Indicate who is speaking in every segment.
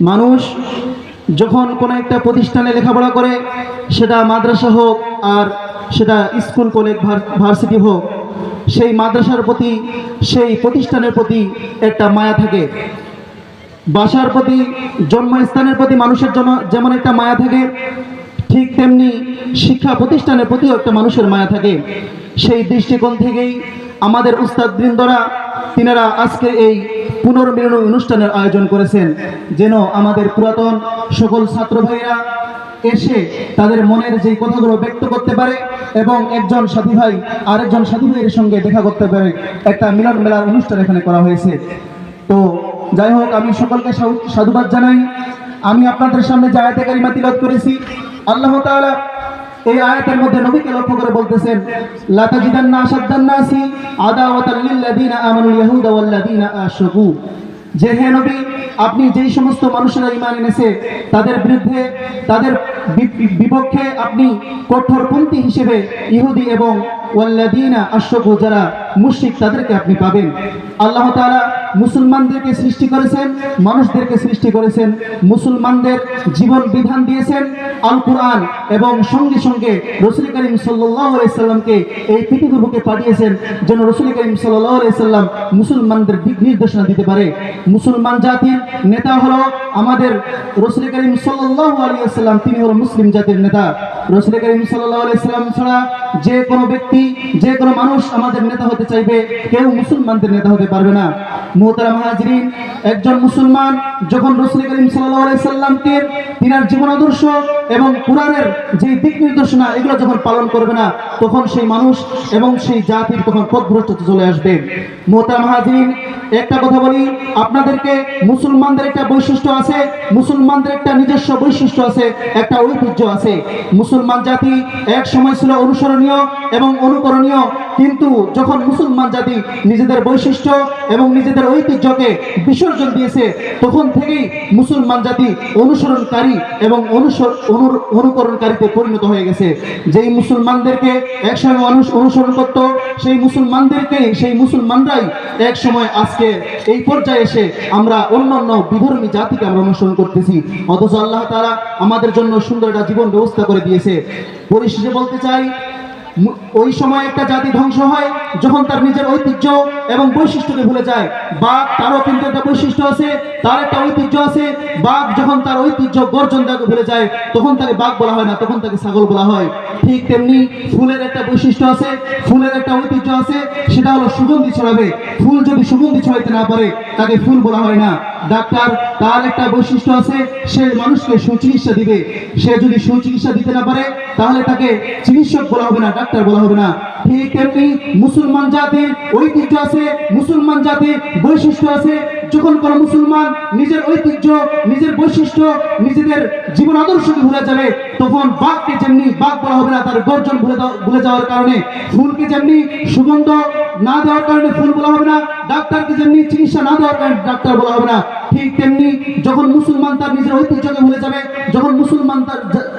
Speaker 1: মানুষ যখন কোনো একটা প্রতিষ্ঠানে লেখাপড়া করে, সেটা মাদ্রাসা হোক আর সেটা স্কুল কলেজ ভার্সিটি হোক, সেই মাদ্রাসার প্রতি, সেই প্রতিষ্ঠানের প্রতি একটা মায়া থাকে। বাসার প্রতি, জন্মস্থানের প্রতি মানুষের জন্য যেমন একটা মায়া থাকে, ঠিক তেমনি শিক্ষা প্রতিষ্ঠানের প্রতিও একটা মানুষের মায়া থাকে। সেই দৃষ্টিকোণ থেকেই আমাদের উস্তাদবৃন্দরা তিনারা আজকে এই পুনর্মিলন অনুষ্ঠানের আয়োজন করেছেন, যেন আমাদের পুরাতন সকল ছাত্র ভাইরা এসে তাদের মনের যে কথাগুলো ব্যক্ত করতে পারে এবং একজন সাথী ভাই আরেকজন সাথী ভাইয়ের সঙ্গে দেখা করতে পারে। একটা মিলন মেলার অনুষ্ঠান এখানে করা হয়েছে। তো যাই হোক, আমি সকলকে সাধুবাদ জানাই। আমি আপনাদের সামনে যে আয়াতে কারিমা তিলাওয়াত করেছি, আল্লাহ তাআলা এই আয়াতের মধ্যে নবীকে লক্ষ্য করে বলতেছেন, লা তাজিদান্না আশাদ্দান নাসি আদাওয়াতাল লিল্লাযিনা আমানুল ইয়াহুদা ওয়াল্লাযিনা আশরাকু। যে হে নবী, আপনি যেই সমস্ত মানুষেরা ঈমান এনেছে তাদের বিরুদ্ধে, তাদের বিপক্ষে আপনি কঠোরপন্থী হিসেবে ইহুদি এবং ওয়াল্লাযিনা আশরাকু যারা মুশরিক তাদেরকে আপনি পাবেন। আল্লাহ তাআলা মুসলমানদেরকে সৃষ্টি করেছেন, মানুষদেরকে সৃষ্টি করেছেন, মুসলমানদের জীবন বিধান দিয়েছেন আল কুরআন, এবং সঙ্গে সঙ্গে রাসূল করিম সাল্লাল্লাহু আলাইহি সাল্লামকে এই পৃথিবীর বুকে পাঠিয়েছেন যেন রাসূল করিম সাল্লাল্লাহু আলাইহি সাল্লাম মুসলমানদের দিক নির্দেশনা দিতে পারে। মুসলমান জাতির নেতা হলো আমাদের রাসূল করিম সাল্লাল্লাহু আলাইহি সাল্লাম, তিনি হলো মুসলিম জাতির নেতা। রাসূল করিম সাল্লাল্লাহু আলাইহি সাল্লাম ছাড়া যে কোনো ব্যক্তি, যে কোনো মানুষ আমাদের নেতা হতে চাইবে, কেউ মুসলমানদের নেতা হতে পারবে না। মুহতারাম হাজিরিন, একজন মুসলমান যখন রাসূল করিম সাল্লাল্লাহু আলাইহি সাল্লামকে তিনার জীবন আদর্শ এবং কোরআনের যে দিক নির্দেশনা এগুলো যখন পালন করবে না, তখন সেই মানুষ এবং সেই জাতির তখন পথভ্রষ্টতা চলে আসবে। মুহতারাম হাজিরিন, একটা কথা বলি আপনাদেরকে, মুসলমানদের একটা বৈশিষ্ট্য আছে, মুসলমানদের একটা নিজস্ব বৈশিষ্ট্য আছে, একটা ঐতিহ্য আছে। মুসলমান জাতি এক সময় ছিল অনুসরণীয় এবং অনুকরণীয়, কিন্তু যখন মুসলমান জাতি নিজেদের বৈশিষ্ট্য এবং নিজেদের ঐতিহ্যকে বিসর্জন দিয়েছে, তখন থেকেই মুসলমান জাতি অনুসরণকারী এবং অনুকরণকারীতে পরিণত হয়ে গেছে। যেই মুসলমানদেরকে একসময় মানুষ অনুসরণ করত, সেই মুসলমানরাই এক সময় আজকে এই পর্যায়ে এসে আমরা অন্যান্য বিধর্মী জাতিকে আমরা অনুসরণ করতেছি, অথচ আল্লাহ তাআলা আমাদের জন্য সুন্দর একটা জীবন ব্যবস্থা করে দিয়েছে। পরিশেষে বলতে চাই, ওই সময় একটা জাতি ধ্বংস হয় যখন তার নিজের ঐতিহ্য এবং বৈশিষ্ট্যকে ভুলে যায়। বাঘ, তারও কিন্তু একটা বৈশিষ্ট্য আছে, তার একটা ঐতিহ্য আছে। বাঘ যখন তার ঐতিহ্য গর্জনটাকে ভুলে যায়, তখন তাকে বাঘ বলা হয় না, তখন তাকে ছাগল বলা হয়। ঠিক তেমনি ফুলের একটা বৈশিষ্ট্য আছে, ফুলের একটা ঐতিহ্য আছে, সেটা হলো সুগন্ধি ছড়াবে। ফুল যদি সুগন্ধি ছড়াইতে না পারে, তাকে ফুল বলা হয় না। ডাক্তার, তার একটা বৈশিষ্ট্য আছে, সে মানুষকে সুচিকিৎসা দিবে। সে যদি সুচিকিৎসা দিতে না পারে, তাহলে তাকে চিকিৎসক বলা হবে না, ডাক্তার বলা হবে না। ঠিক তেমনি মুসলমান জাতির ঐতিহ্য আছে, মুসলমান জাতির বৈশিষ্ট্য আছে। যখন কোন মুসলমান নিজের ঐতিহ্য, নিজের বৈশিষ্ট্য, নিজেদের জীবন আদর্শকে ভুলে যাবে, তখন বাঘকে যেমনি বাঘ বলা হবে না, তার গর্জন ভুলে যাওয়ার কারণে। ফুলকে যেমনি সুগন্ধ না দেওয়ার কারণে ফুল বলা হবে না, ডাক্তারকে যেমনি চিকিৎসা না দেওয়ার কারণে ডাক্তার বলা হবে না, ঠিক তেমনি যখন মুসলমান তার নিজের ঐতিহ্যকে ভুলে যাবে, যখন মুসলমান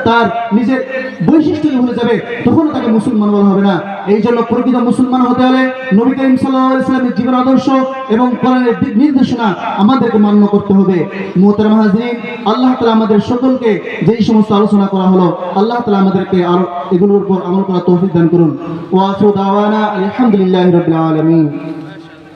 Speaker 1: তার নিজের বৈশিষ্ট্যকে ভুলে যাবে, তখন তাকে মুসলমান বলা হবে না। এই জন্য প্রকৃত মুসলমান হতে হলে নবী করিম সাল্লাল্লাহু আলাইহি ওয়াসাল্লামের জীবন আদর্শ এবং কোরআনের দিক নির্দেশনা আমাদেরকে মান্য করতে হবে। মুহতারাম হাজিরিন, আল্লাহ তাআলা আমাদের সকলকে যেই সমস্ত আলোচনা করা হলো, আল্লাহ তাআলা আমাদেরকে আরো এগুলোর উপর আমল করার তৌফিক দান করুন। ওয়া আখিরু দাওয়ানা আলহামদুলিল্লাহি রাব্বিল আলামিন।